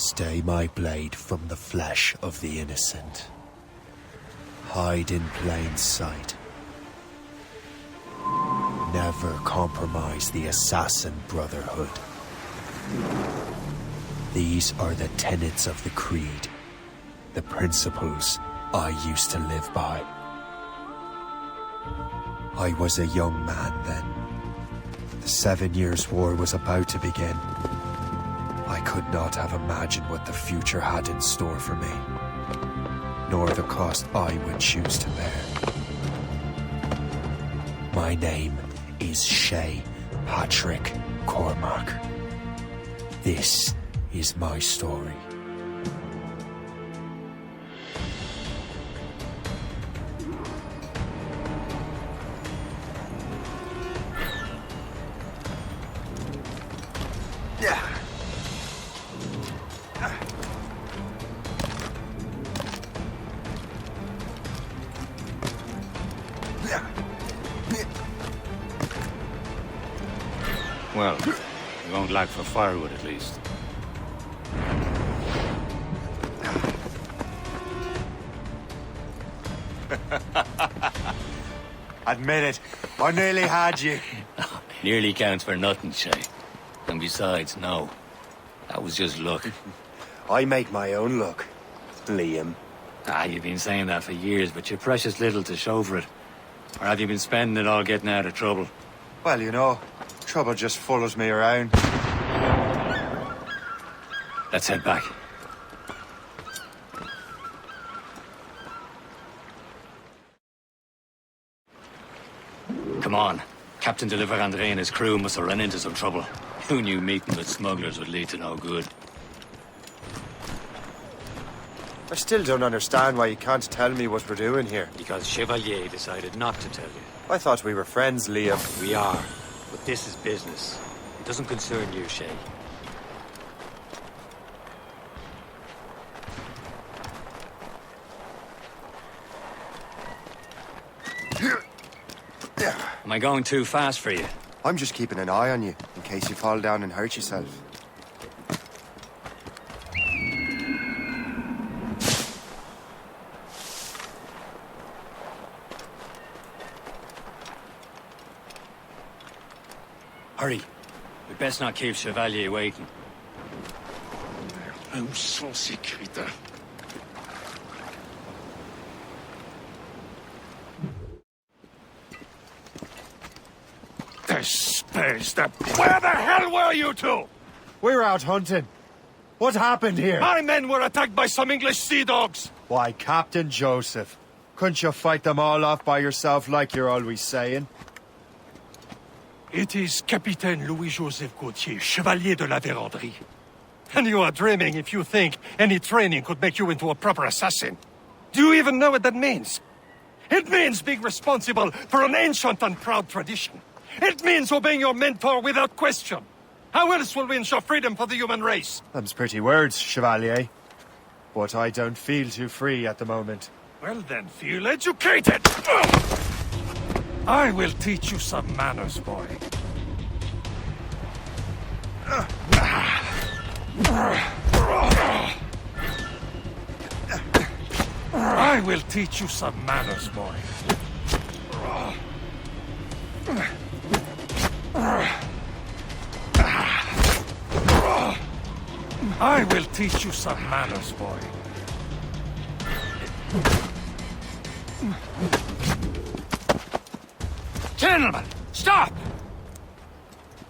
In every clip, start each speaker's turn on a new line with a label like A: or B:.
A: Stay my blade from the flesh of the innocent. Hide in plain sight. Never compromise the Assassin Brotherhood. These are the tenets of the Creed, the principles I used to live by. I was a young man then. The 7 Years' War was about to begin. I could not have imagined what the future had in store for me, nor the cost I would choose to bear. My name is Shay Patrick Cormac. This is my story.
B: Well, we won't lack for firewood at least.
A: Admit it, I nearly had you.
B: Nearly counts for nothing, Shay. And besides, no. That was just luck.
A: I make my own luck, Liam.
B: You've been saying that for years, but you're precious little to show for it. Or have you been spending it all getting out of trouble?
A: Well, you know, trouble just follows me around.
B: Let's head back. Come on. Captain de Andre and his crew must have run into some trouble. Who knew meeting with smugglers would lead to no good?
A: I still don't understand why you can't tell me what we're doing here.
B: Because Chevalier decided not to tell you.
A: I thought we were friends, Liam.
B: We are, but this is business. It doesn't concern you, Shay. Am I going too fast for you?
A: I'm just keeping an eye on you, in case you fall down and hurt yourself.
B: Hurry. We best not keep Chevalier waiting.
C: Où sont ces crétins? Where the hell were you two?
A: We're out hunting. What happened here?
C: My men were attacked by some English sea dogs.
A: Why, Captain Joseph. Couldn't you fight them all off by yourself like you're always saying?
C: It is Capitaine Louis-Joseph Gauthier, Chevalier de la Vérendrye. And you are dreaming if you think any training could make you into a proper assassin. Do you even know what that means? It means being responsible for an ancient and proud tradition. It means obeying your mentor without question. How else will we ensure freedom for the human race?
A: Them's pretty words, Chevalier. But I don't feel too free at the moment.
C: Well then, feel educated! I will teach you some manners, boy. I will teach you some manners, boy. I will teach you some manners, boy.
B: Gentlemen, stop!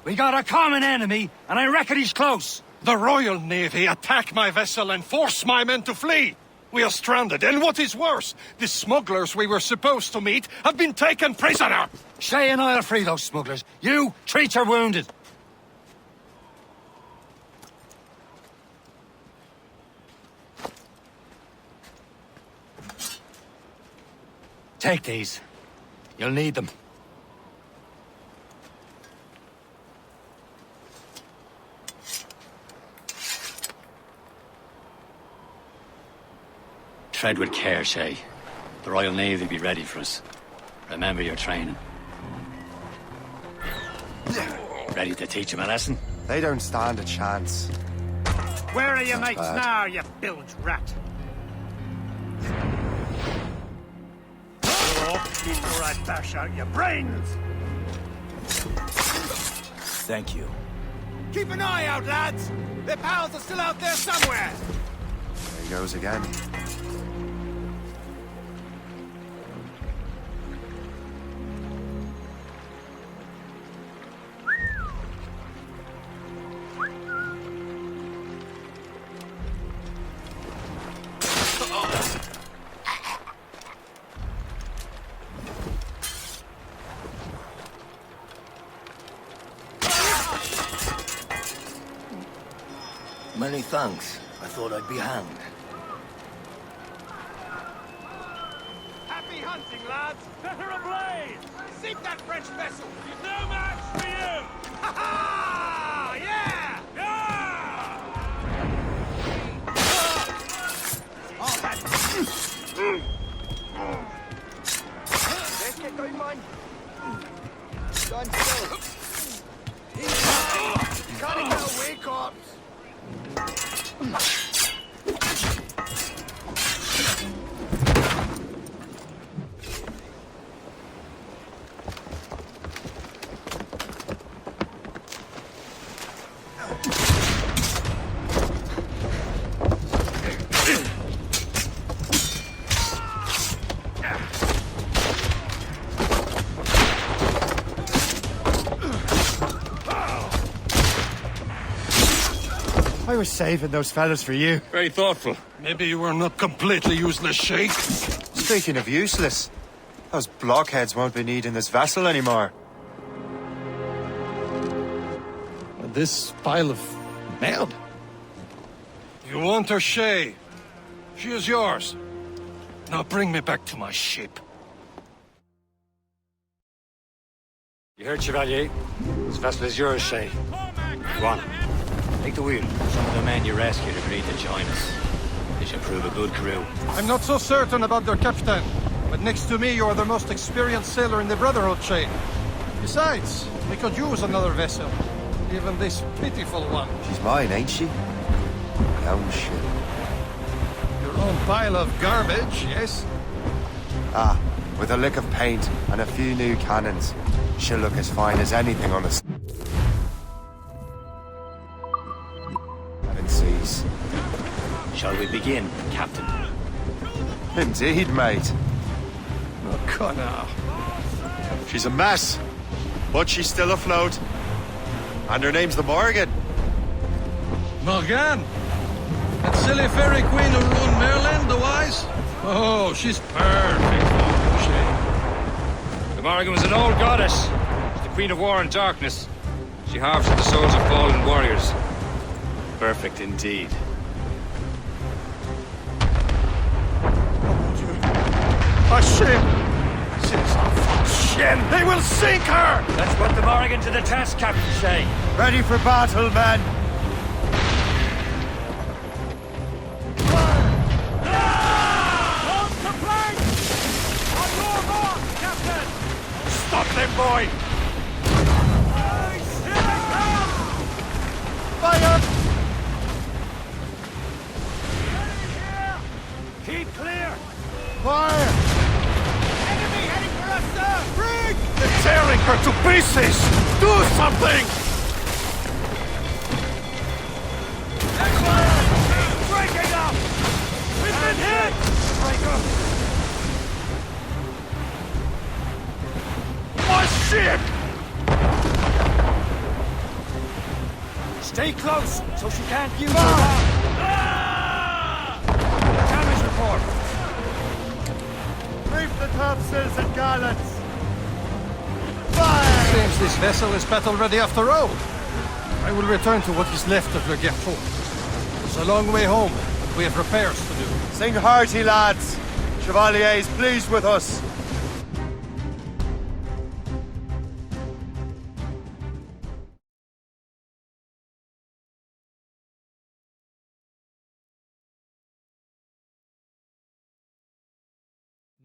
B: We got a common enemy, and I reckon he's close.
C: The Royal Navy attack my vessel and force my men to flee. We are stranded, and what is worse, the smugglers we were supposed to meet have been taken prisoner.
B: Shay and I'll free those smugglers. You, treat your wounded. Take these. You'll need them. Tread with care, Shay. The Royal Navy be ready for us. Remember your training. Ready to teach him a lesson?
A: They don't stand a chance.
D: Where are your
A: Not
D: mates
A: bad.
D: now, you bilge rat? Grow up before I bash out your brains!
E: Thank you.
D: Keep an eye out, lads! Their pals are still out there somewhere!
A: There he goes again.
E: Many thanks. I thought I'd be hanged.
D: Happy hunting, lads! Set her ablaze! Sink that French vessel! She's no match for you! Ha ha! Yeah! Yeah! All that... Let's get going, mine. Stand still. Cutting away, corpse!
A: I was saving those fellas for you.
B: Very thoughtful.
C: Maybe you were not completely useless, Sheikh.
A: Speaking of useless, those blockheads won't be needing this vessel anymore.
C: This pile of mail? You want her, Shay? She is yours. Now bring me back to my ship.
B: You heard, Chevalier? This vessel is yours, Shay. Go on. Take the wheel. Some of the men you rescued agreed to join us. They should prove a good crew.
C: I'm not so certain about their captain, but next to me you are the most experienced sailor in the Brotherhood, Shay. Besides, we could use another vessel. Even this pitiful one.
A: She's mine, ain't she? My own ship.
C: Your own pile of garbage, yes?
A: Ah, with a lick of paint and a few new cannons, she'll look as fine as anything on the seas.
B: Shall we begin, Captain?
A: Indeed, mate.
C: Oh, Connor.
A: She's a mess, but she's still afloat. And her name's the Morgan.
C: Morgan? That silly fairy queen who ruined Maryland, the wise? Oh, she's perfect.
B: The Morrigan was an old goddess. She's the queen of war and darkness. She harvested the souls of fallen warriors. Perfect indeed.
C: A ship! She's a ship! They will sink her!
B: Let's put the Morrigan to the test, Captain Shay.
A: Ready for battle, men!
C: Stop them, boy!
A: Fire!
D: Keep clear!
A: Fire!
D: Enemy heading for us, sir! Brig!
C: They're tearing her to pieces! Do something!
D: Breaking up! We've been hit! Break up!
C: My ship!
D: Stay close, so she can't use her bomb! Damage report!
A: Reef the topsails and gallants! Fire!
C: Seems this vessel is battle-ready after all. I will return to what is left of Le Guerfort. It's a long way home, but we have repairs to do.
A: Sing hearty, lads! Chevalier is pleased with us.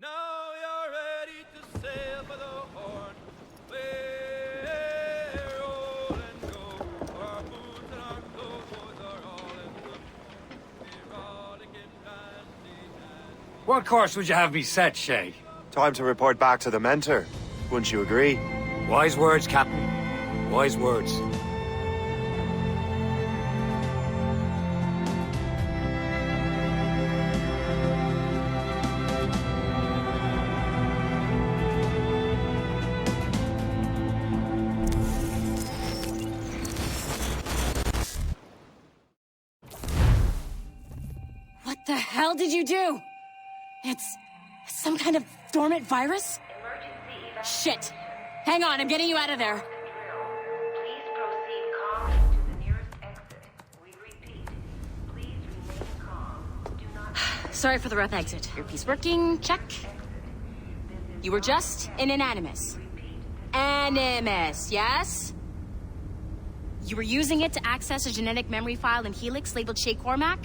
F: Now you're ready to sail for the Horn. We're rolling go. Our boots and our clothes are all in good
B: What course would you have me set, Shay?
A: Time to report back to the mentor. Wouldn't you agree?
B: Wise words, Captain. Wise words.
G: What the hell did you do? It's some kind of dormant virus? Shit. Hang on, I'm getting you out of there.
H: Please proceed calmly to the nearest exit. We repeat, please remain calm. Do not...
G: Sorry for the rough exit. Earpiece working, check. You were just in an Animus. Animus, yes? You were using it to access a genetic memory file in Helix labeled Shay Cormac?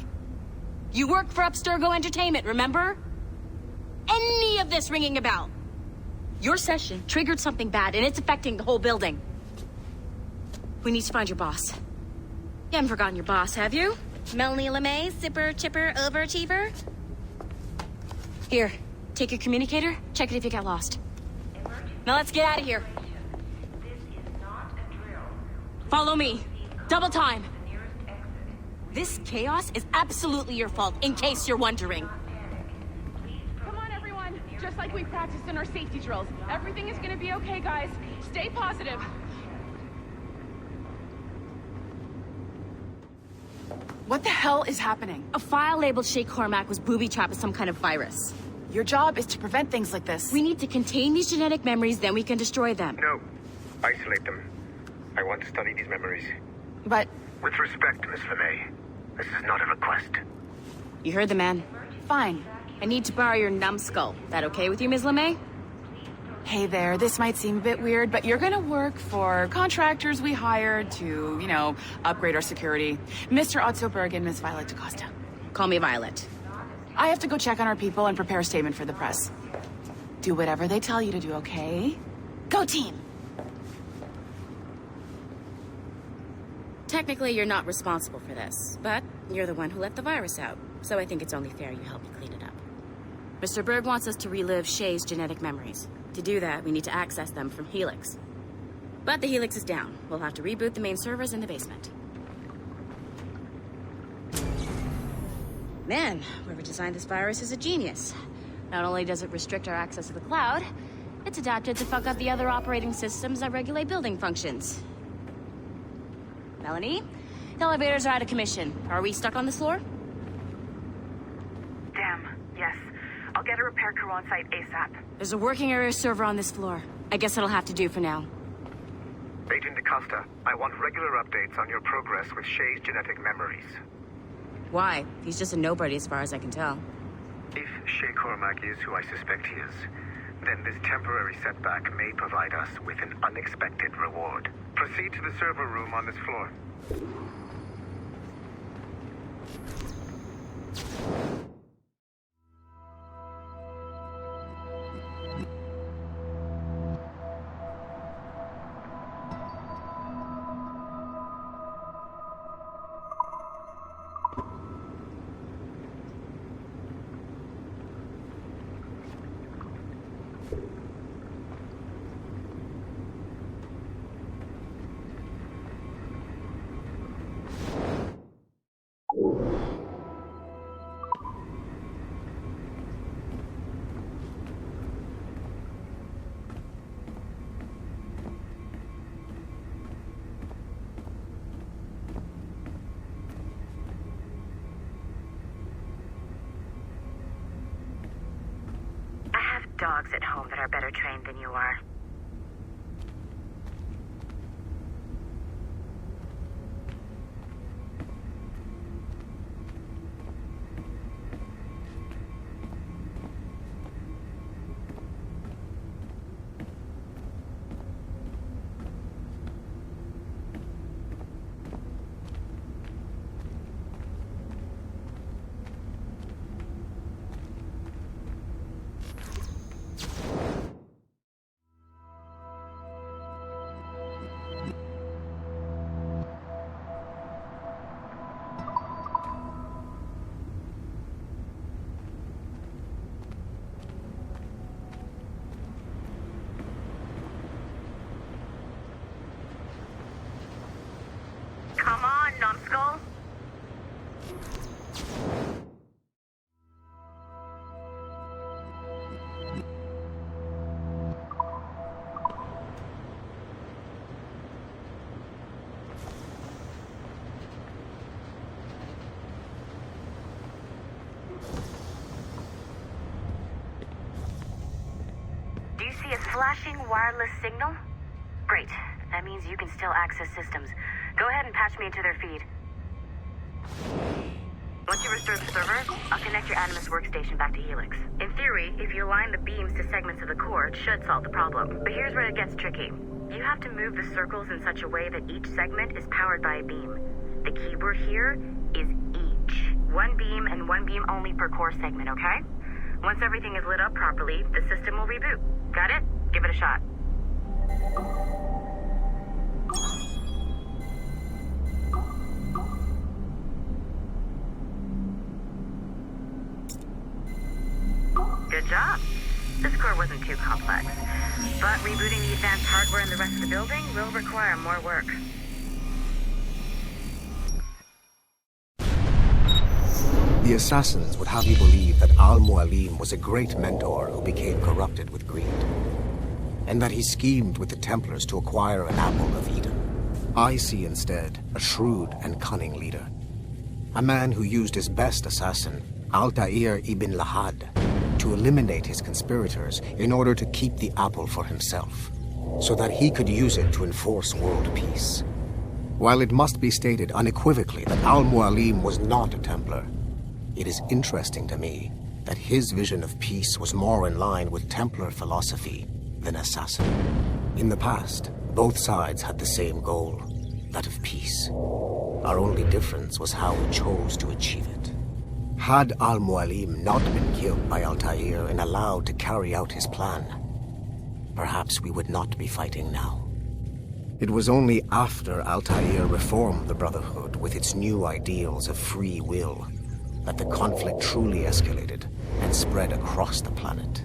G: You work for Abstergo Entertainment, remember? Any of this ringing a bell? Your session triggered something bad, and it's affecting the whole building. We need to find your boss. You haven't forgotten your boss, have you? Melanie LeMay, zipper, chipper, overachiever? Here, take your communicator, check it if you got lost. Now let's get out of here.
H: This is not a drill.
G: Follow me. Double time.
H: The nearest exit.
G: This chaos is absolutely your fault, in case you're wondering.
I: Come on, everyone. Just like we practiced in our safety drills. Everything is gonna be okay, guys. Stay positive. What the hell is happening?
G: A file labeled Shay Cormac was booby-trapped with some kind of virus.
I: Your job is to prevent things like this.
G: We need to contain these genetic memories, then we can destroy them.
J: No. Isolate them. I want to study these memories.
I: But
J: With respect, Miss LeMay, this is not a request.
G: You heard the man.
I: fine.
G: I need to borrow your numbskull. That okay with you, Ms. LeMay?
I: Hey there, this might seem a bit weird, but you're gonna work for contractors we hired to, upgrade our security. Mr. Otto Berg and Miss Violet DaCosta.
G: Call me Violet.
I: I have to go check on our people and prepare a statement for the press. Do whatever they tell you to do, okay? Go team!
G: Technically, you're not responsible for this, but you're the one who let the virus out, so I think it's only fair you help me clean it up. Mr. Berg wants us to relive Shay's genetic memories. To do that, we need to access them from Helix. But the Helix is down. We'll have to reboot the main servers in the basement. Man, whoever designed this virus is a genius. Not only does it restrict our access to the cloud, it's adapted to fuck up the other operating systems that regulate building functions. Melanie? The elevators are out of commission. Are we stuck on this floor?
K: Damn, yes. I'll get a repair crew on site ASAP.
G: There's a working area server on this floor. I guess it'll have to do for now.
J: Agent DaCosta, I want regular updates on your progress with Shay's genetic memories.
G: Why? He's just a nobody as far as I can tell.
J: If Shay Cormac is who I suspect he is, then this temporary setback may provide us with an unexpected reward. Proceed to the server room on this floor.
K: Dogs at home that are better trained than you are. Do you see a flashing wireless signal? Great. That means you can still access systems. Go ahead and patch me into their feed. Once you restore the server, I'll connect your Animus workstation back to Helix. In theory, if you align the beams to segments of the core, it should solve the problem. But here's where it gets tricky. You have to move the circles in such a way that each segment is powered by a beam. The keyword here is each. One beam and one beam only per core segment, okay? Once everything is lit up properly, the system will reboot. Got it? Give it a shot. Good job. This core wasn't too complex, but rebooting the advanced hardware in the rest of the building will require more work.
L: The Assassins would have you believe that Al-Mualim was a great mentor who became corrupted with greed, and that he schemed with the Templars to acquire an apple of Eden. I see instead a shrewd and cunning leader, a man who used his best assassin, Altair ibn Lahad, to eliminate his conspirators in order to keep the apple for himself, so that he could use it to enforce world peace. While it must be stated unequivocally that Al-Mualim was not a Templar, it is interesting to me that his vision of peace was more in line with Templar philosophy than Assassin. In the past, both sides had the same goal, that of peace. Our only difference was how we chose to achieve it. Had Al-Mualim not been killed by Altair and allowed to carry out his plan, perhaps we would not be fighting now. It was only after Altair reformed the Brotherhood with its new ideals of free will that the conflict truly escalated and spread across the planet.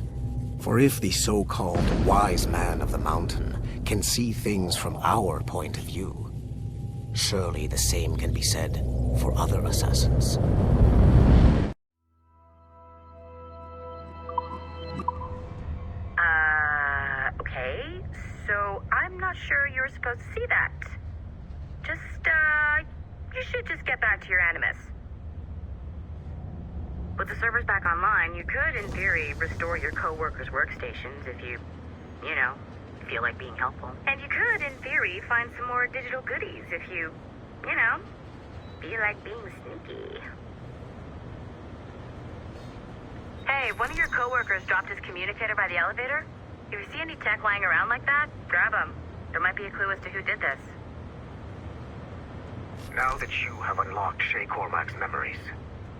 L: For if the so-called wise man of the mountain can see things from our point of view, surely the same can be said for other assassins.
K: Okay, so I'm not sure you're supposed to see that. You should just get back to your Animus. With the servers back online, you could, in theory, restore your co-workers' workstations if you feel like being helpful. And you could, in theory, find some more digital goodies if you feel like being sneaky. Hey, one of your co-workers dropped his communicator by the elevator. If you see any tech lying around like that, grab them. There might be a clue as to who did this.
J: Now that you have unlocked Shay Cormac's memories,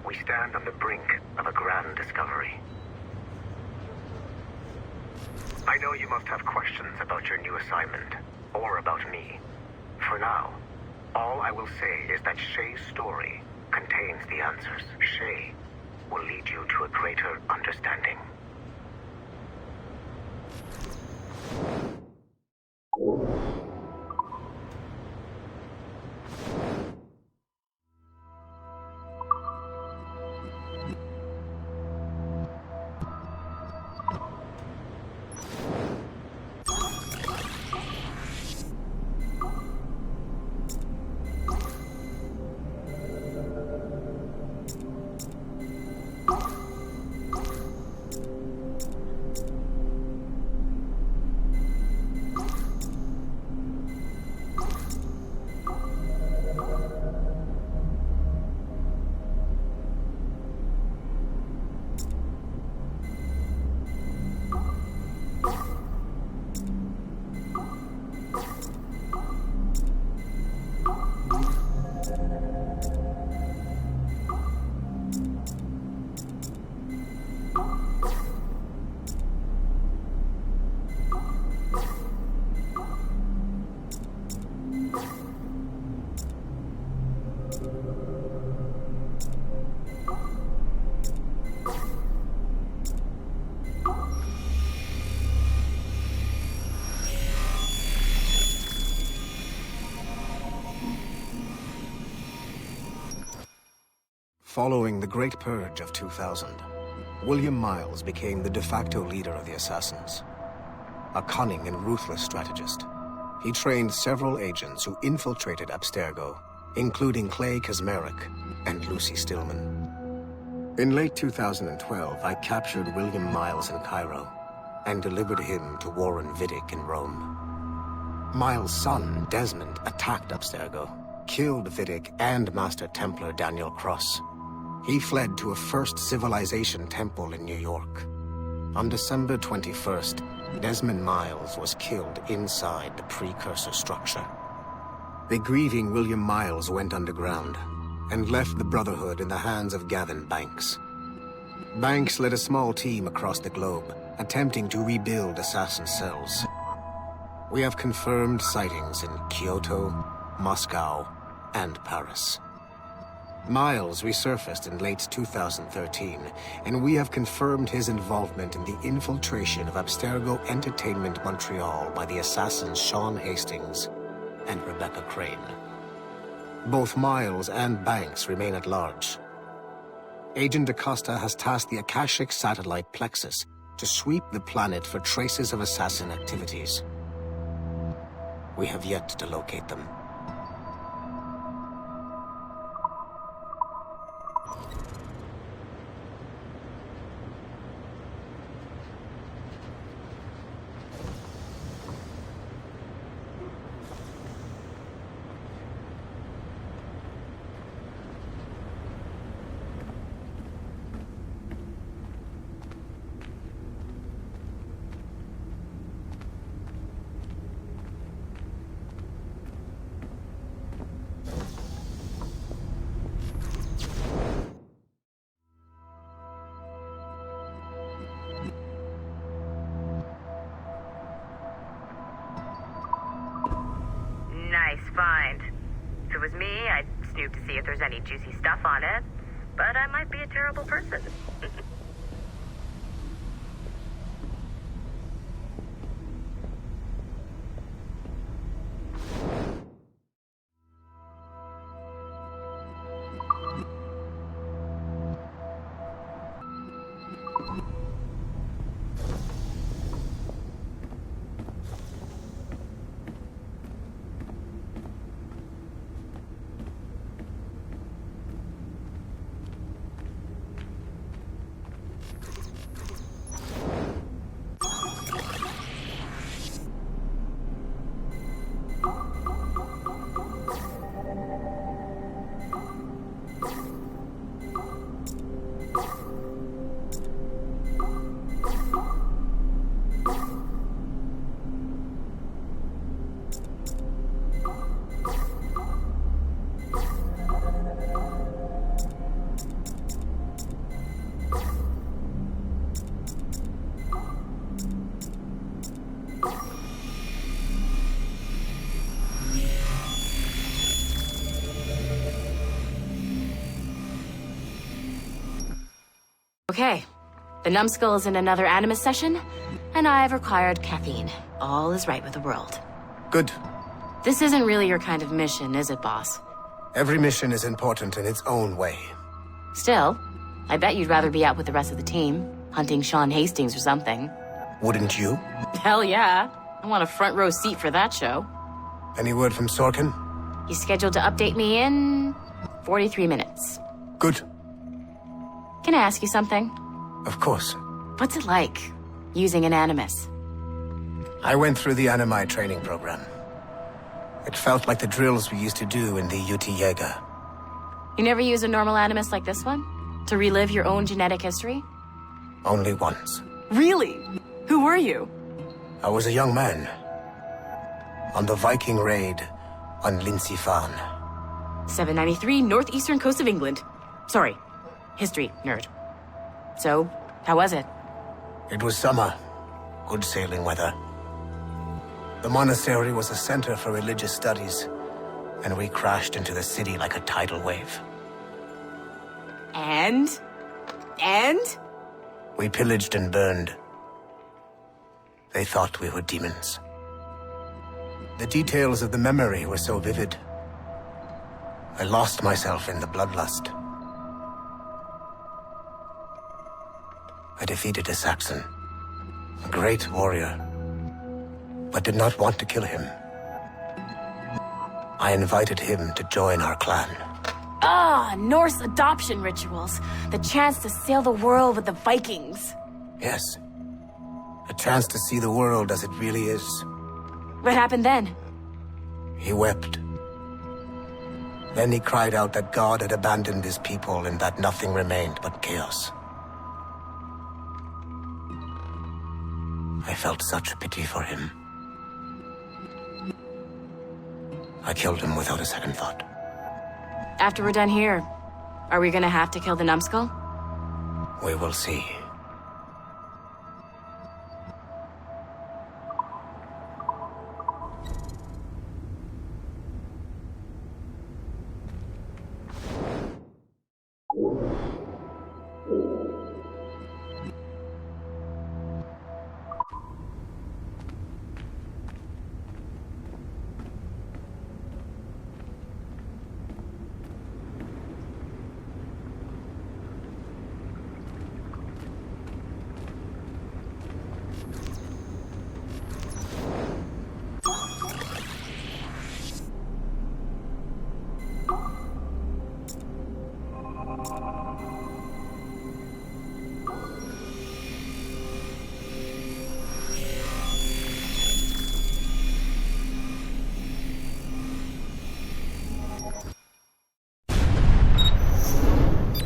J: we stand on the brink of a grand discovery. I know you must have questions about your new assignment, or about me. For now, all I will say is that Shay's story contains the answers. Shay will lead you to a greater understanding.
L: Following the Great Purge of 2000, William Miles became the de facto leader of the Assassins. A cunning and ruthless strategist, he trained several agents who infiltrated Abstergo, including Clay Kazmarek and Lucy Stillman. In late 2012, I captured William Miles in Cairo, and delivered him to Warren Vidic in Rome. Miles' son, Desmond, attacked Abstergo, killed Vidic and Master Templar Daniel Cross. He fled to a First Civilization temple in New York. On December 21st, Desmond Miles was killed inside the precursor structure. The grieving William Miles went underground and left the Brotherhood in the hands of Gavin Banks. Banks led a small team across the globe, attempting to rebuild assassin cells. We have confirmed sightings in Kyoto, Moscow, and Paris. Miles resurfaced in late 2013, and we have confirmed his involvement in the infiltration of Abstergo Entertainment Montreal by the assassins Sean Hastings and Rebecca Crane. Both Miles and Banks remain at large. Agent Acosta has tasked the Akashic satellite Plexus to sweep the planet for traces of assassin activities. We have yet to locate them.
K: Nice find. If it was me, I'd snoop to see if there's any juicy stuff on it. But I might be a terrible person.
G: Okay, the numbskull is in another Animus session, and I've required caffeine. All is right with the world.
L: Good.
G: This isn't really your kind of mission, is it, boss?
L: Every mission is important in its own way.
G: Still, I bet you'd rather be out with the rest of the team, hunting Sean Hastings or something.
L: Wouldn't you?
G: Hell yeah. I want a front row seat for that show.
L: Any word from Sorkin?
G: He's scheduled to update me in 43 minutes.
L: Good.
G: Can I ask you something?
L: Of course.
G: What's it like, using an Animus?
L: I went through the Animi training program. It felt like the drills we used to do in the UT Jaeger.
G: You never use a normal Animus like this one? To relive your own genetic history?
L: Only once.
G: Really? Who were you?
L: I was a young man. On the Viking raid on Lindsey Fan.
G: 793, northeastern coast of England. Sorry, history nerd. So, how was it?
L: It was summer. Good sailing weather. The monastery was a center for religious studies, and we crashed into the city like a tidal wave.
G: And?
L: We pillaged and burned. They thought we were demons. The details of the memory were so vivid. I lost myself in the bloodlust. I defeated a Saxon, a great warrior, but did not want to kill him. I invited him to join our clan.
G: Ah, Norse adoption rituals. The chance to sail the world with the Vikings.
L: Yes. A chance to see the world as it really is.
G: What happened then?
L: He wept. Then he cried out that God had abandoned his people and that nothing remained but chaos. I felt such pity for him. I killed him without a second thought.
G: After we're done here, are we gonna have to kill the numbskull?
L: We will see.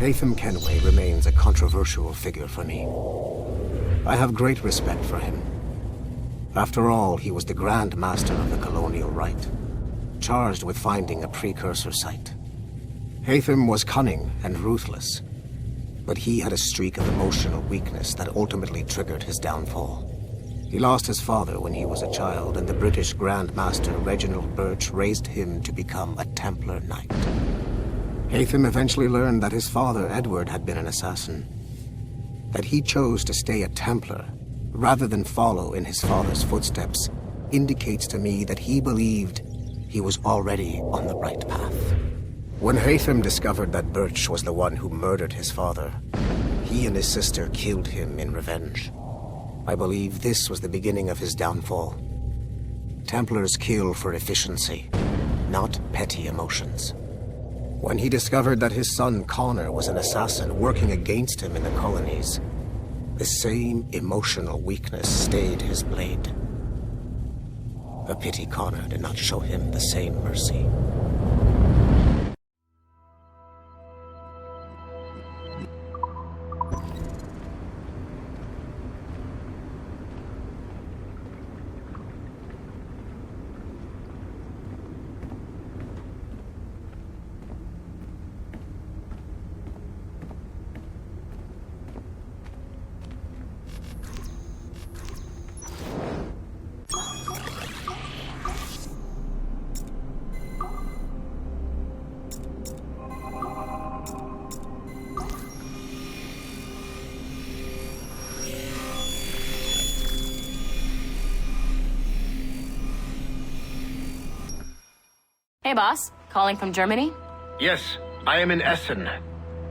L: Haytham Kenway remains a controversial figure for me. I have great respect for him. After all, he was the Grand Master of the Colonial Rite, charged with finding a precursor site. Haytham was cunning and ruthless, but he had a streak of emotional weakness that ultimately triggered his downfall. He lost his father when he was a child, and the British Grand Master Reginald Birch raised him to become a Templar Knight. Haytham eventually learned that his father, Edward, had been an assassin. That he chose to stay a Templar, rather than follow in his father's footsteps, indicates to me that he believed he was already on the right path. When Haytham discovered that Birch was the one who murdered his father, he and his sister killed him in revenge. I believe this was the beginning of his downfall. Templars kill for efficiency, not petty emotions. When he discovered that his son Connor was an assassin working against him in the colonies, the same emotional weakness stayed his blade. A pity Connor did not show him the same mercy.
G: Hey, boss. Calling from Germany?
J: Yes, I am in Essen,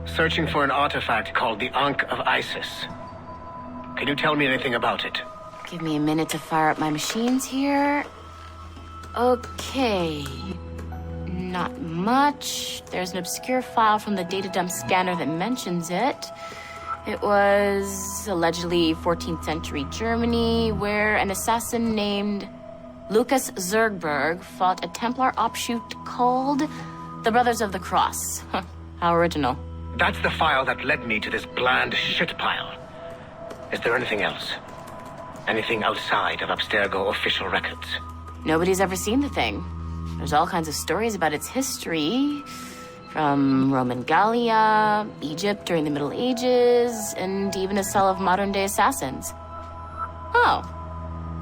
J: searching for an artifact called the Ankh of Isis. Can you tell me anything about it?
G: Give me a minute to fire up my machines here. Okay. Not much. There's an obscure file from the data dump scanner that mentions it. It was allegedly 14th century Germany, where an assassin named Lucas Zergberg fought a Templar offshoot called the Brothers of the Cross. How original.
J: That's the file that led me to this bland shit pile. Is there anything else? Anything outside of Abstergo official records?
G: Nobody's ever seen the thing. There's all kinds of stories about its history, from Roman Gallia, Egypt during the Middle Ages, and even a cell of modern-day assassins. Oh,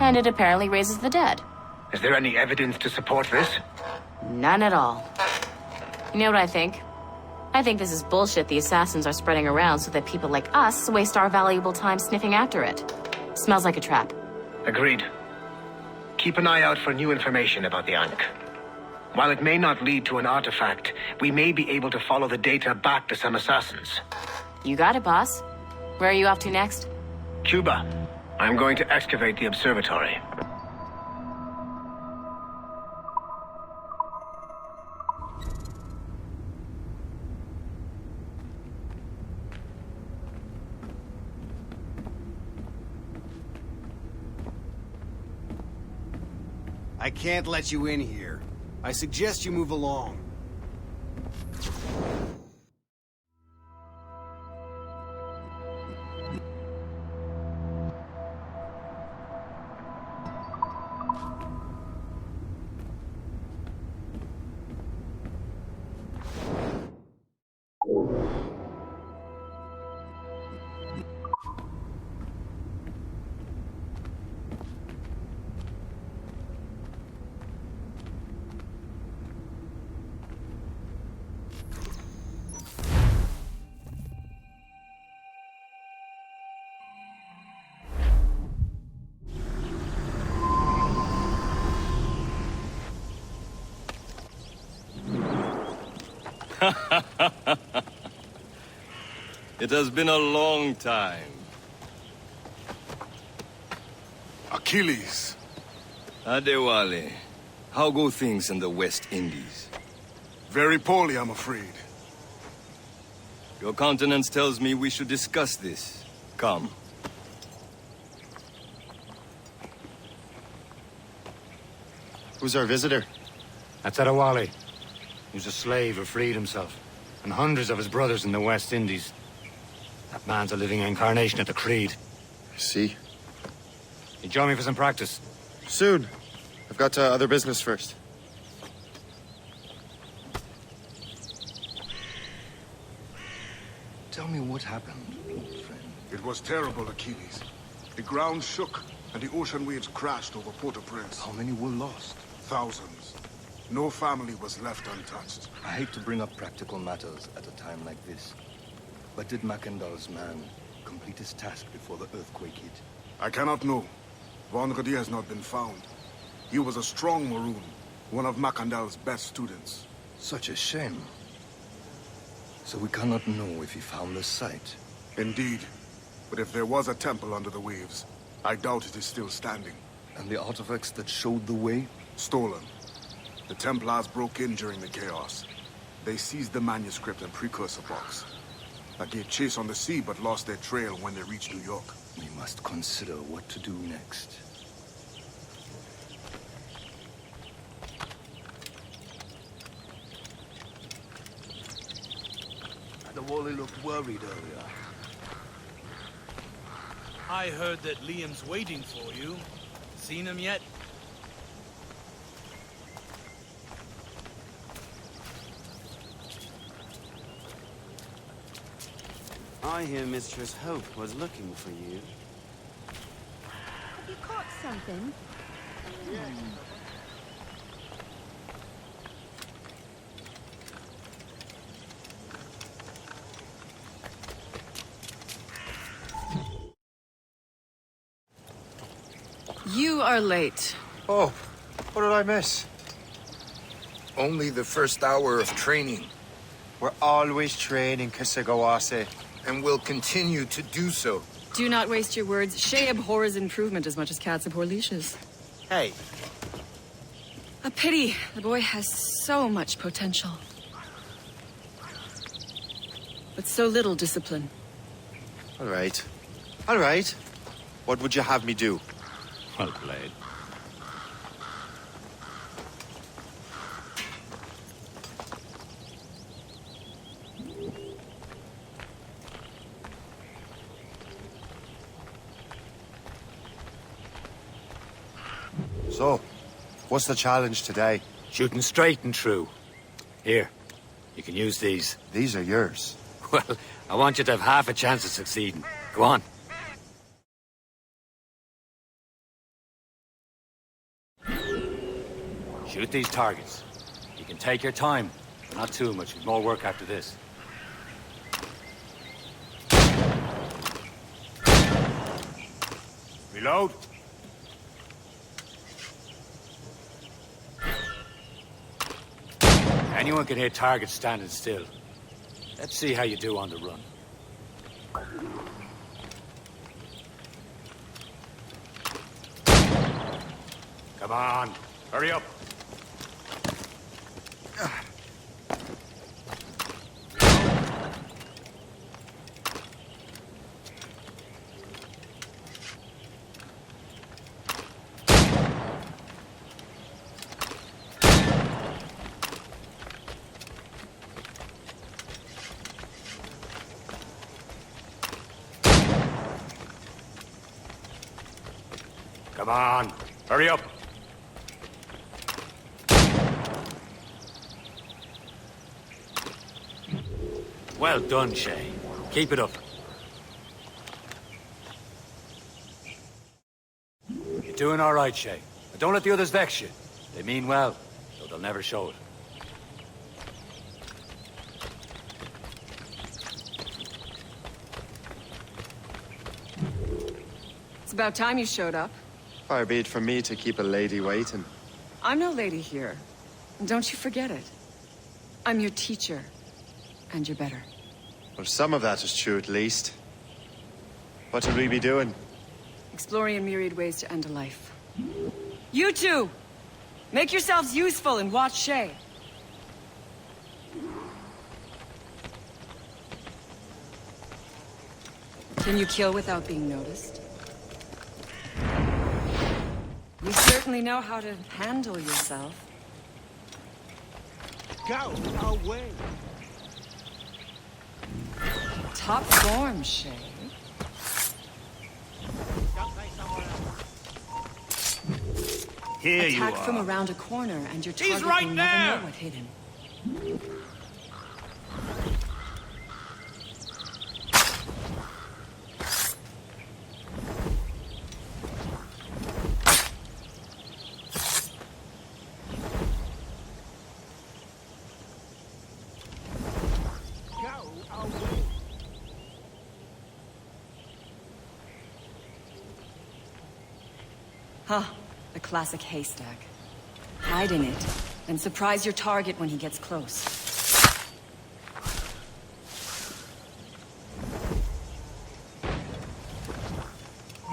G: and it apparently raises the dead.
J: Is there any evidence to support this?
G: None at all. You know what I think? I think this is bullshit the assassins are spreading around so that people like us waste our valuable time sniffing after it. Smells like a trap.
J: Agreed. Keep an eye out for new information about the Ankh. While it may not lead to an artifact, we may be able to follow the data back to some assassins.
G: You got it, boss. Where are you off to next?
J: Cuba. I'm going to excavate the observatory.
M: I can't let you in here. I suggest you move along.
F: It has been a long time.
N: Achilles.
F: Adewale, how go things in the West Indies?
N: Very poorly, I'm afraid.
F: Your countenance tells me we should discuss this. Come.
O: Who's our visitor?
B: That's Adewale. He was a slave who freed himself, and hundreds of his brothers in the West Indies. That man's a living incarnation of the Creed.
O: See?
B: You join me for some practice?
O: Soon. I've got other business first.
F: Tell me what happened, old friend.
N: It was terrible, Achilles. The ground shook, and the ocean waves crashed over Port-au-Prince.
F: How many were lost?
N: Thousands. No family was left untouched.
F: I hate to bring up practical matters at a time like this. But did Macandal's man complete his task before the earthquake hit?
N: I cannot know. Vongodi has not been found. He was a strong Maroon, one of Macandal's best students.
F: Such a shame. So we cannot know if he found the site.
N: Indeed. But if there was a temple under the waves, I doubt it is still standing.
F: And the artifacts that showed the way?
N: Stolen. The Templars broke in during the chaos. They seized the manuscript and precursor box. I gave chase on the sea, but lost their trail when they reached New York.
F: We must consider what to do next.
E: Adewale looked worried earlier.
P: I heard that Liam's waiting for you. Seen him yet?
Q: I hear Mistress Hope was looking for you.
R: Have you caught something?
I: You are late.
A: Oh, what did I miss?
S: Only the first hour of training.
A: We're always training, Kisagawase.
S: And will continue to do so.
I: Do not waste your words. Shay abhors improvement as much as cats abhor leashes.
A: Hey.
I: A pity. The boy has so much potential. But so little discipline.
A: All right. All right. What would you have me do?
B: Well played.
A: So, what's the challenge today?
B: Shooting straight and true. Here, you can use these.
A: These are yours.
B: Well, I want you to have half a chance of succeeding. Go on. Shoot these targets. You can take your time. Not too much. There's more work after this. Reload. Anyone can hit targets standing still. Let's see how you do on the run. Come on, hurry up. Come on, hurry up. Well done, Shay. Keep it up. You're doing all right, Shay. But don't let the others vex you. They mean well, though they'll never show it.
T: It's about time you showed up.
O: Far be it from me to keep a lady waiting.
T: I'm no lady here. And don't you forget it. I'm your teacher. And you're better.
O: Well, some of that is true at least. What should we be doing?
T: Exploring a myriad ways to end a life. You two! Make yourselves useful and watch Shay. Can you kill without being noticed? You certainly know how to handle yourself.
D: Go away.
T: Top form, Shay.
D: Here you
T: Attack
D: are.
T: from around a corner, and your target
D: He's right
T: will
D: there!
T: never know what hit him. Huh. A classic haystack. Hide in it, and surprise your target when he gets close.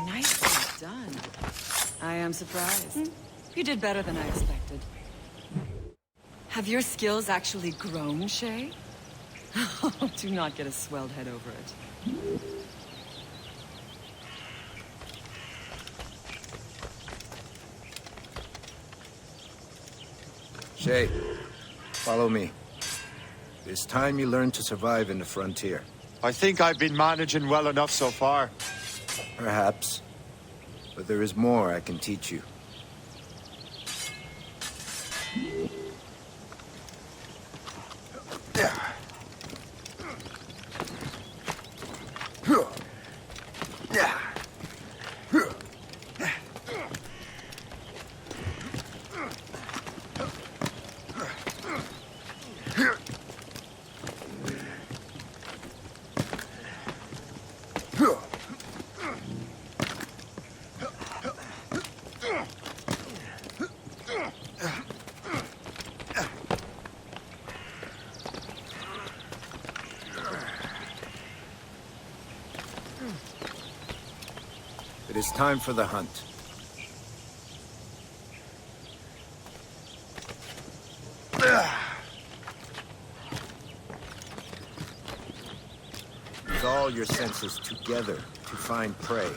T: Nicely done. I am surprised. You did better than I expected. Have your skills actually grown, Shay? Do not get a swelled head over it.
F: Shay, follow me. It's time you learn to survive in the frontier.
O: I think I've been managing well enough so far.
F: Perhaps. But there is more I can teach you. It is time for the hunt. Use all your senses together to find prey.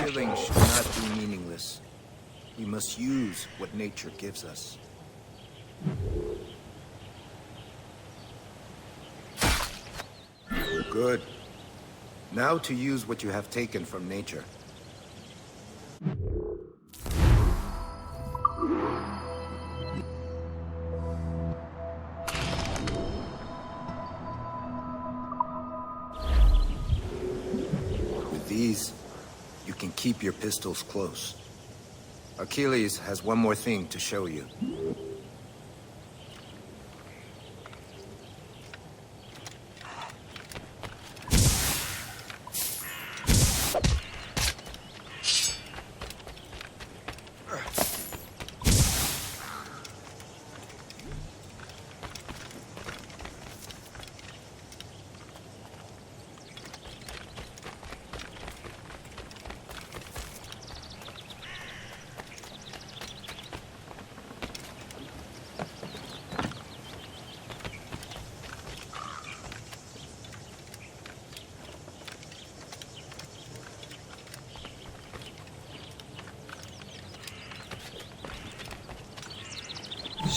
F: Killing should not be meaningless. We must use what nature gives us. Good. Now to use what you have taken from nature. With these, you can keep your pistols close. Achilles has one more thing to show you.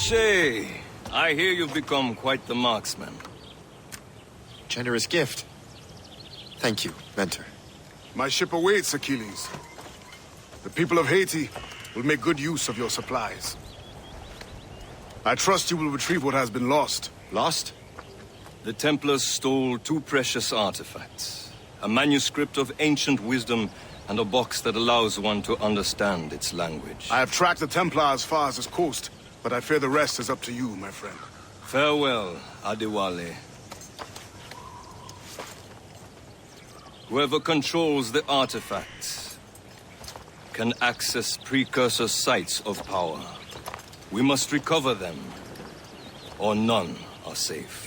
U: Shay, I hear you've become quite the marksman.
O: Generous gift. Thank you, Mentor.
N: My ship awaits, Achilles. The people of Haiti will make good use of your supplies. I trust you will retrieve what has been lost.
O: Lost?
U: The Templars stole 2 precious artifacts. A manuscript of ancient wisdom and a box that allows one to understand its language.
N: I have tracked the Templar as far as this coast, but I fear the rest is up to you, my friend.
U: Farewell, Adewale. Whoever controls the artifacts can access precursor sites of power. We must recover them, or none are safe.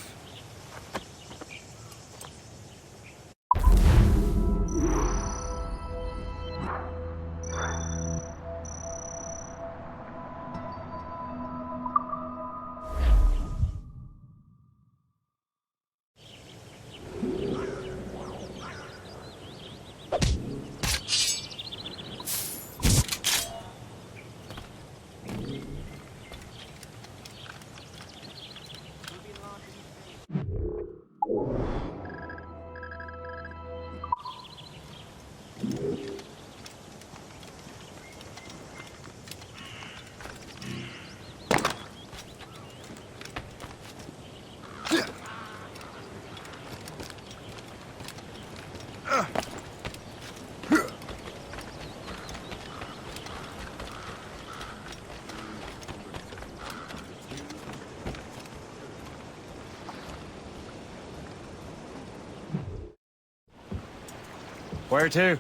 B: Where to?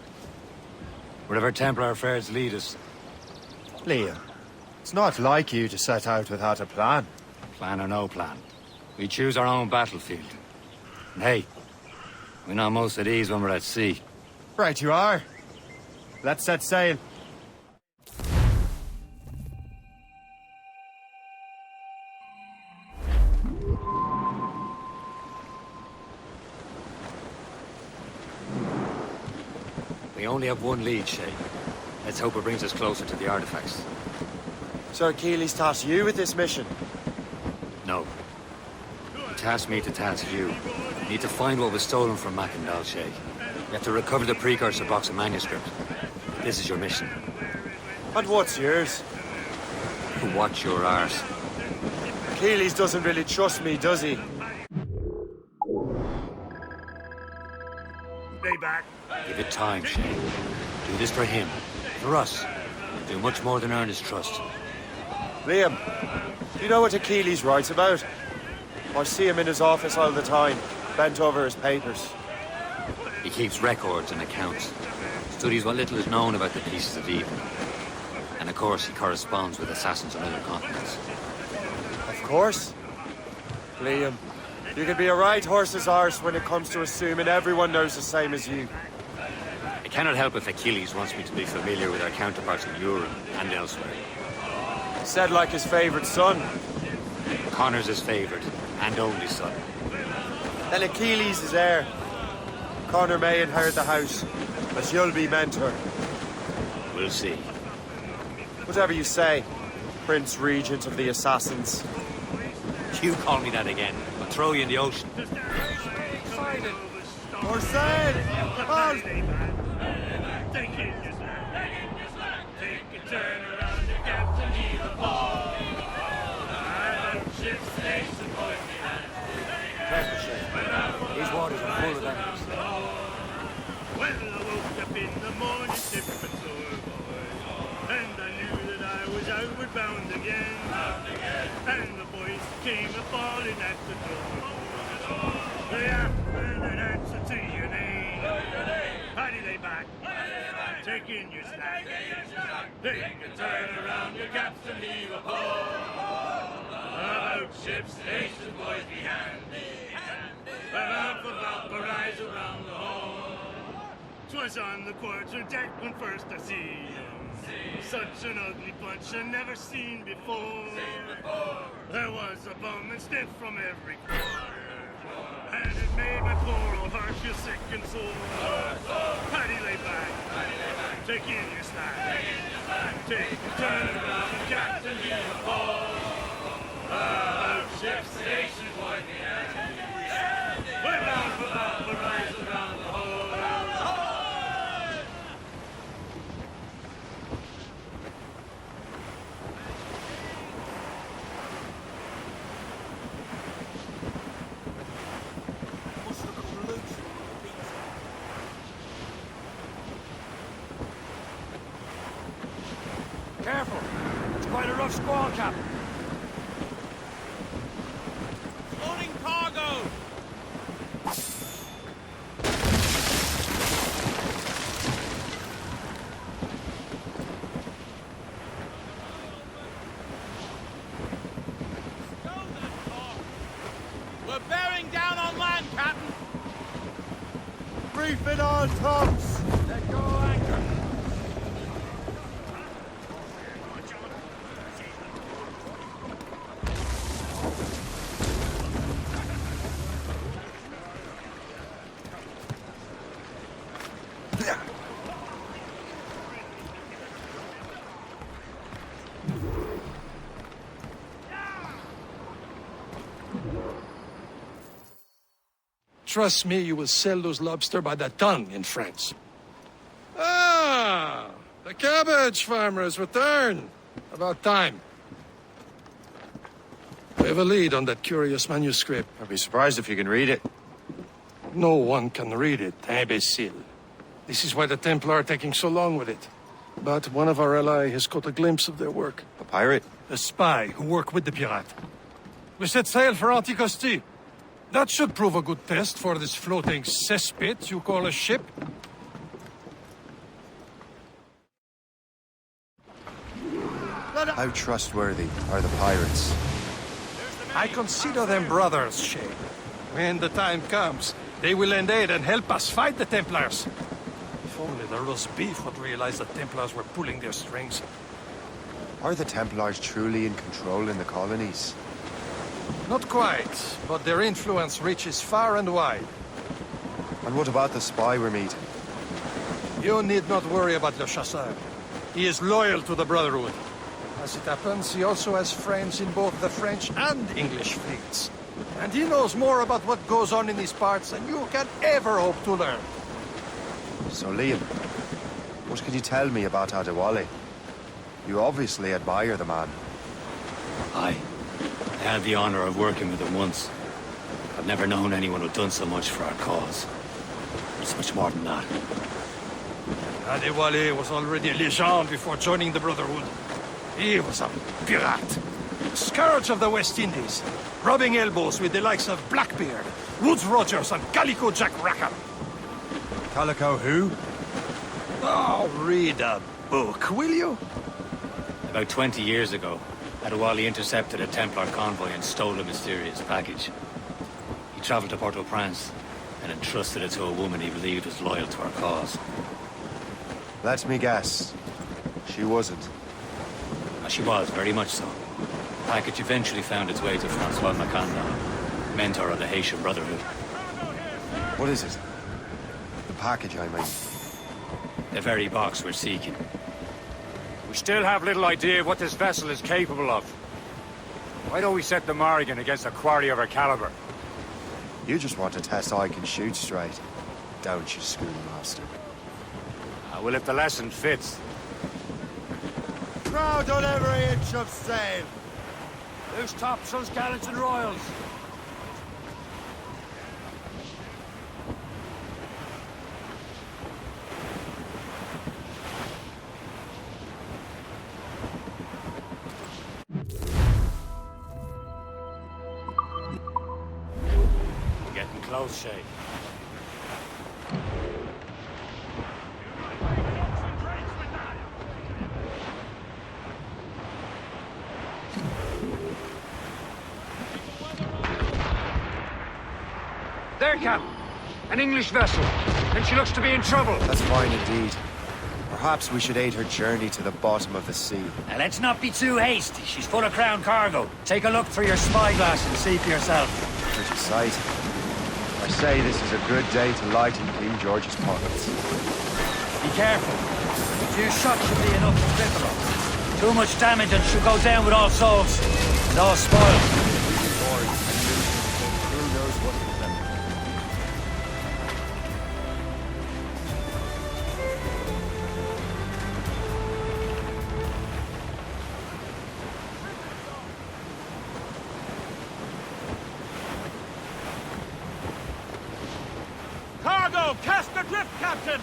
B: Wherever Templar affairs lead us.
A: Liam, it's not like you to set out without a plan.
B: Plan or no plan. We choose our own battlefield. And hey, we're not most at ease when we're at sea.
A: Right you are. Let's set sail.
B: We only have one lead, Shay. Let's hope it brings us closer to the artifacts.
A: Sir Achilles tasked you with this mission?
B: No. He tasked me to task you. You need to find what was stolen from Mackandal, Shay. You have to recover the precursor box of manuscript. This is your mission.
A: And what's yours?
B: Watch your arse.
A: Achilles doesn't really trust me, does he?
D: Stay back.
B: Give it time, Shay. Do this for him. For us. Do much more than earn his trust.
A: Liam, do you know what Achilles writes about? I see him in his office all the time, bent over his papers.
B: He keeps records and accounts. Studies what little is known about the pieces of evil. And of course, he corresponds with assassins on other continents.
A: Of course. Liam, you can be a right horse's arse when it comes to assuming everyone knows the same as you.
B: I cannot help if Achilles wants me to be familiar with our counterparts in Europe and elsewhere.
A: Said like his favorite son.
B: Connor's his favorite and only son.
A: Then Achilles is heir. Connor may inherit the house, but you'll be mentor.
B: We'll see.
A: Whatever you say, Prince Regent of the Assassins.
B: You call me that again, I'll throw you in the ocean.
A: For sail!
D: Take it, you slack. Take a turn around the captain, heave a ball. Ship station, boys behind.
B: Careful, Shay. These waters are full of enemies.
D: Well, I woke up in the morning, tipping sore, boy. And I knew that I was outward bound again. And the boys came a-falling at the door. They asked an answer to your name. Paddy lay back, take in your slack. Take a turn around your captain, heave a pole. About ship station, boys, be handy. About for Valparaiso around the hole. 'Twas on the quarter deck when first I see them. Such an ugly bunch I never seen before. There was a bum and stiff from every quarter. And it made my poor old heart feel sick and sore. Paddy lay back, take in your slack. Take a turn around the captain, heave a ball.
B: quite a rough squall, Captain.
P: Loading cargo! We're bearing down on land, Captain!
O: Reef it all tops!
B: Let go anchor.
C: Trust me, you will sell those lobster by the ton in France. Ah, the cabbage farmers return. About time. We have a lead on that curious manuscript.
O: I'd be surprised if you can read it.
C: No one can read it, imbecile. This is why the Templar are taking so long with it. But one of our allies has caught a glimpse of their work.
O: A pirate?
C: A spy who worked with the pirate. We set sail for Anticosti. That should prove a good test for this floating cesspit you call a ship.
O: How trustworthy are the pirates?
C: I consider them brothers, Shay. When the time comes, they will lend aid and help us fight the Templars. If only the roast beef would realize the Templars were pulling their strings.
O: Are the Templars truly in control in the colonies?
C: Not quite, but their influence reaches far and wide.
O: And what about the spy we're meeting?
C: You need not worry about Le Chasseur. He is loyal to the Brotherhood. As it happens, he also has friends in both the French and English fleets. And he knows more about what goes on in these parts than you can ever hope to learn.
O: So, Liam, what can you tell me about Adewale? You obviously admire the man.
B: Aye. I had the honor of working with him once. I've never known anyone who'd done so much for our cause. It's much more than that.
C: Adewale was already a legend before joining the Brotherhood. He was a pirate. Scourge of the West Indies. Rubbing elbows with the likes of Blackbeard, Woodes Rogers, and Calico Jack Rackham.
O: Calico who?
C: Oh, read a book, will you?
B: About 20 years ago, Adewale intercepted a Templar convoy and stole a mysterious package. He traveled to Port-au-Prince and entrusted it to a woman he believed was loyal to our cause.
O: Let me guess. She wasn't.
B: She was, very much so. The package eventually found its way to Francois Macanda, mentor of the Haitian Brotherhood.
O: What is it? The package, I mean.
B: The very box we're seeking.
V: We still have little idea of what this vessel is capable of. Why don't we set the Morrigan against a quarry of her caliber?
O: You just want to test I can shoot straight, don't you, schoolmaster?
V: Well, if the lesson fits.
O: Crowd on every inch of sail!
V: Loose topsails, gallants and royals. We're getting close, Shay. There, Cap. An English vessel. And she looks to be in trouble.
O: That's fine indeed. Perhaps we should aid her journey to the bottom of the sea.
B: Now, let's not be too hasty. She's full of crown cargo. Take a look through your spyglass and see for yourself.
O: Pretty sight. I say this is a good day to lighten King George's pockets.
B: Be careful. A few shots should be enough to cripple her. Too much damage and she'll go down with all souls. And all spoiled.
V: Cargo! Cast adrift, Captain!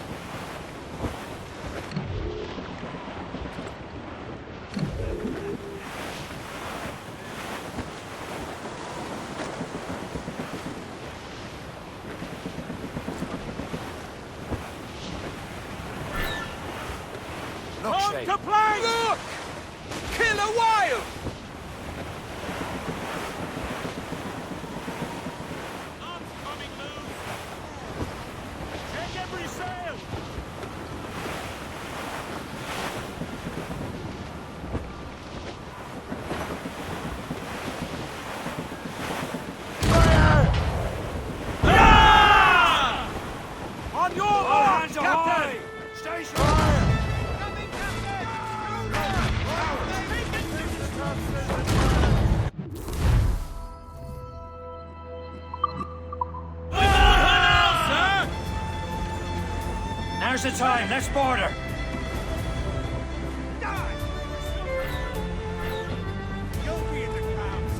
V: Shay.
P: To plank!
H: Look! Kill a whale!
D: Arms coming loose! Check every sail!
P: On your marks, Captain! Station!
V: Now's the time. Let's board her.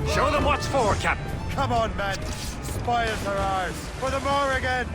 V: Show them what's for, Captain.
O: Come on, men. Spoils are ours. For the Morrigan.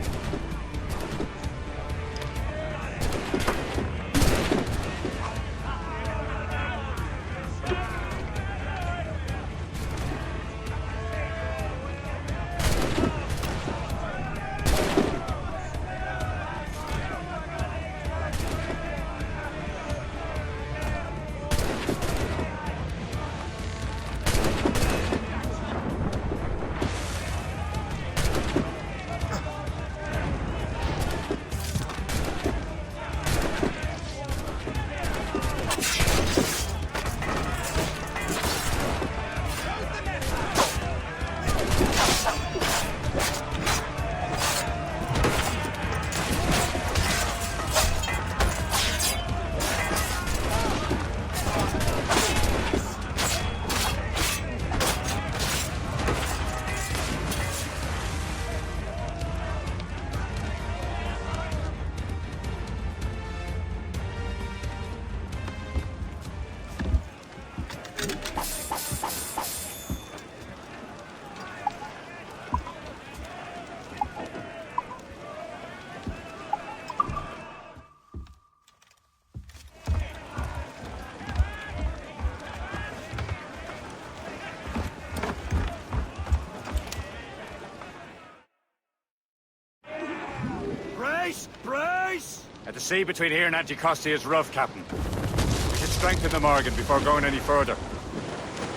P: Brace! Brace!
V: The sea between here and Anticosti is rough, Captain. We should strengthen the Morgan before going any further.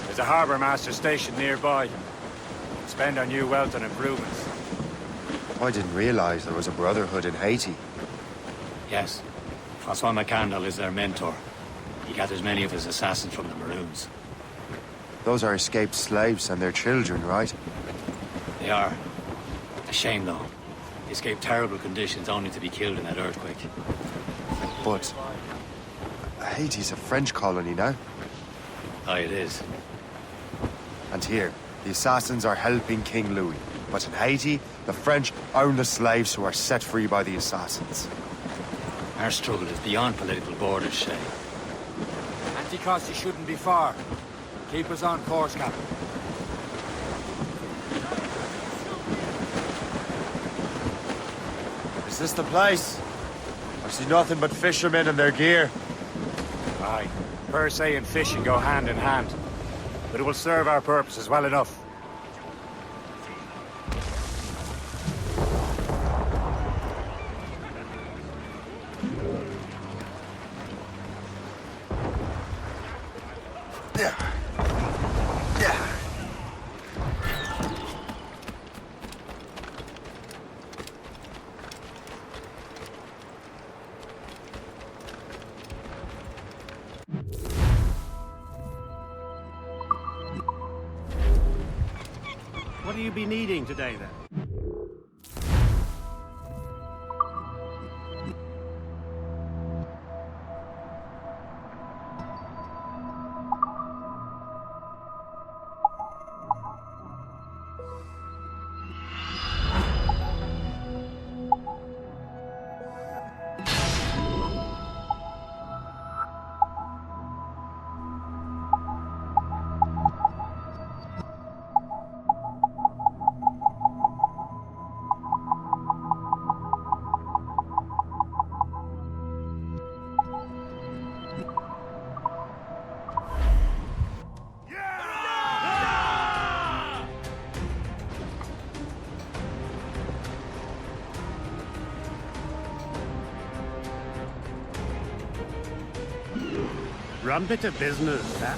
V: There's a harbour master stationed nearby. Spend our new wealth on improvements.
O: I didn't realize there was a brotherhood in Haiti.
B: Yes. Francois McCandle is their mentor. He gathers many of his assassins from the Maroons.
O: Those are escaped slaves and their children, right?
B: They are. A shame, though. They escaped terrible conditions only to be killed in that earthquake.
O: But Haiti's a French colony now.
B: Aye, it is.
O: And here, the assassins are helping King Louis. But in Haiti, the French own the slaves who are set free by the assassins.
B: Our struggle is beyond political borders, Shay.
V: Anticosti shouldn't be far. Keep us on course, Captain.
O: Is this the place? I see nothing but fishermen and their gear.
V: Aye. Per se and fishing go hand in hand. But it will serve our purposes well enough.
H: What do you be needing today, then? Rum bit of business, that.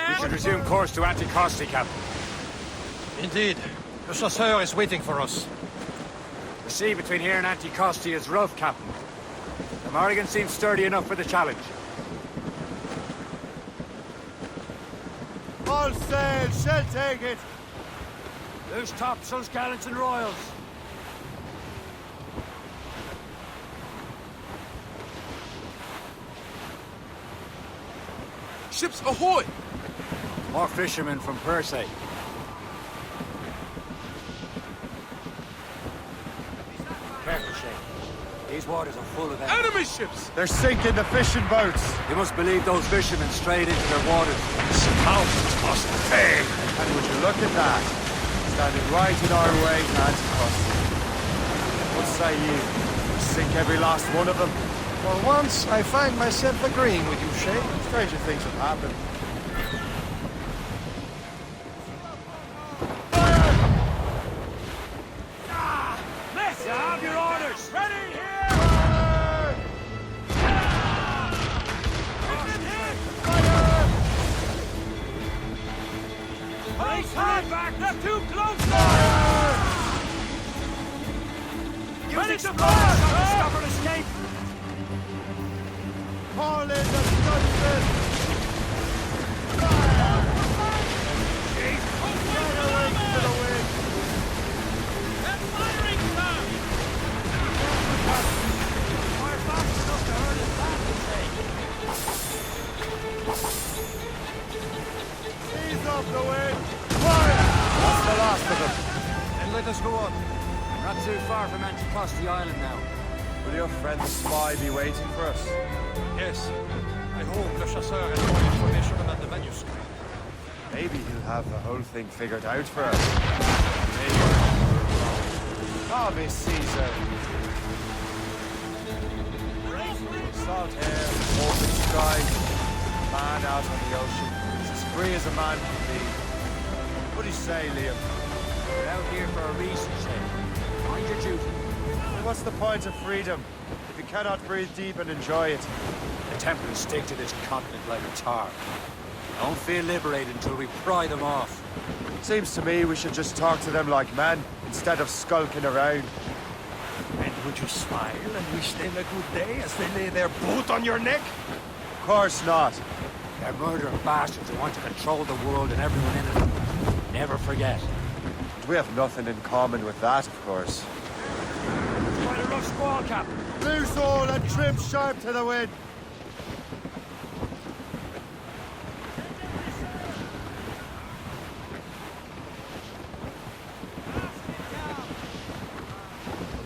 V: We should resume course to Anticosti, Captain.
C: Indeed. The chasseur is waiting for us.
V: The sea between here and Anticosti is rough, Captain. The Morrigan seems sturdy enough for the challenge.
O: All sail, shall take it.
V: Loose topsails, gallants and royals.
S: Ships ahoy!
V: More fishermen from Persay. Careful, Shay. These waters are full of
S: enemy ships!
O: They're sinking the fishing boats.
V: You must believe those fishermen strayed into their waters.
C: Mountains must pay!
O: And would you look at that? Standing right in our way to Anticosti. What say you? Sink every last one of them?
C: For once, I find myself agreeing with you, Shay.
O: Stranger things have happened.
V: Miss, you have your orders! Ready, here! Police, hard back! They're too close! Ready to fire! Stubborn escape!
O: Call in the Scotsman! Ease off the wind! Fire! That's the last of them.
C: And let us go on.
V: Not too far from Anticosti Island now.
O: Will your friend the spy be waiting for us?
C: Yes. I hope the chasseur has more information about the manuscript.
O: Maybe he'll have the whole thing figured out for us. Maybe. Ave Caesar. Salt air, open skies, man out on the ocean. It's as free as a man can be. What do you say, Liam?
V: We're out here for a reason, Shay. Mind your duty.
O: What's the point of freedom if you cannot breathe deep and enjoy it?
V: The Templars stick to this continent like a tar. Don't feel liberated until we pry them off.
O: Seems to me we should just talk to them like men, instead of skulking around.
C: And would you smile and wish them a good day as they lay their boot on your neck?
O: Of course not.
V: They're murdering bastards who want to control the world and everyone in it. Never forget.
O: But we have nothing in common with that, of course.
V: Quite a rough squall, Captain.
O: Loose all and trim sharp to the wind.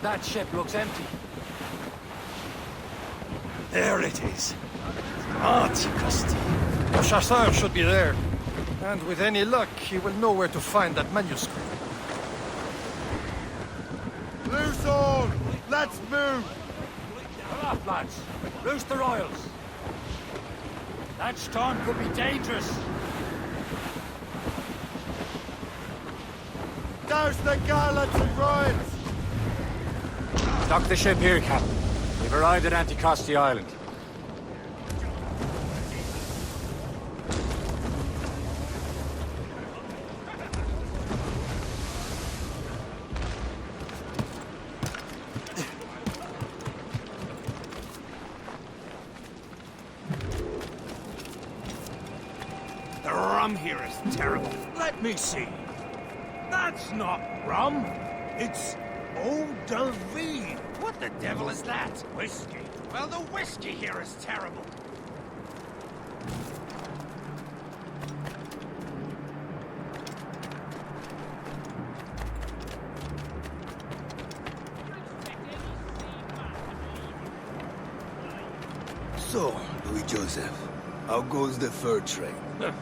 V: That ship looks empty.
C: There it is. Anticosti. The chasseur should be there. And with any luck, he will know where to find that manuscript.
O: Loose all! Let's move!
V: Come off, lads. Loose the royals. That storm could be dangerous.
O: Douse the gallants and royals!
V: Dock the ship here, Captain. We've arrived at Anticosti Island.
H: The rum here is terrible. Let me see. That's not rum. It's eau de vie. What the devil is that? Whiskey. Well, the whiskey here is terrible.
E: So, Louis Joseph, How goes the fur trade?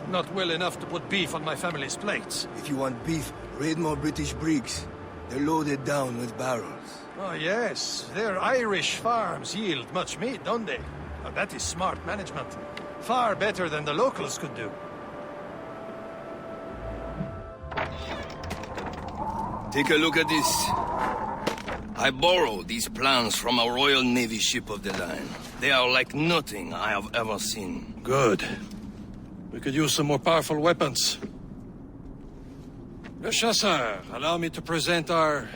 C: Not well enough to put beef on my family's plates.
E: If you want beef, raid more British brigs. They're loaded down with barrels.
C: Oh, yes. Their Irish farms yield much meat, don't they? Now, that is smart management. Far better than the locals could do.
U: Take a look at this. I borrowed these plans from a Royal Navy ship of the line. They are like nothing I have ever seen.
C: Good. We could use some more powerful weapons. Le Chasseur, allow me to present our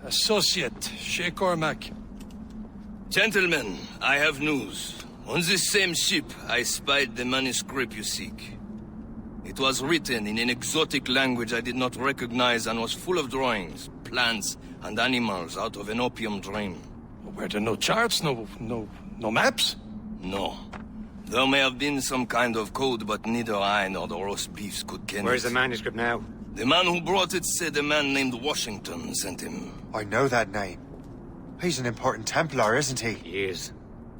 C: associate, Shay Cormac.
U: Gentlemen, I have news. On this same ship, I spied the manuscript you seek. It was written in an exotic language I did not recognize and was full of drawings, plants, and animals out of an opium drain.
C: Were there no charts, no maps?
U: No. There may have been some kind of code, but neither I nor the roast beefs could ken
B: Where's
U: it.
B: the manuscript now?
U: The man who brought it said a man named Washington sent him.
A: I know that name. He's an important Templar, isn't he?
B: He is.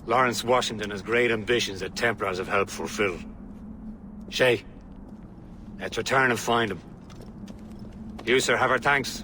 B: Lawrence Washington has great ambitions that Templars have helped fulfill. Shay, let's return and find him. You, sir, have our thanks.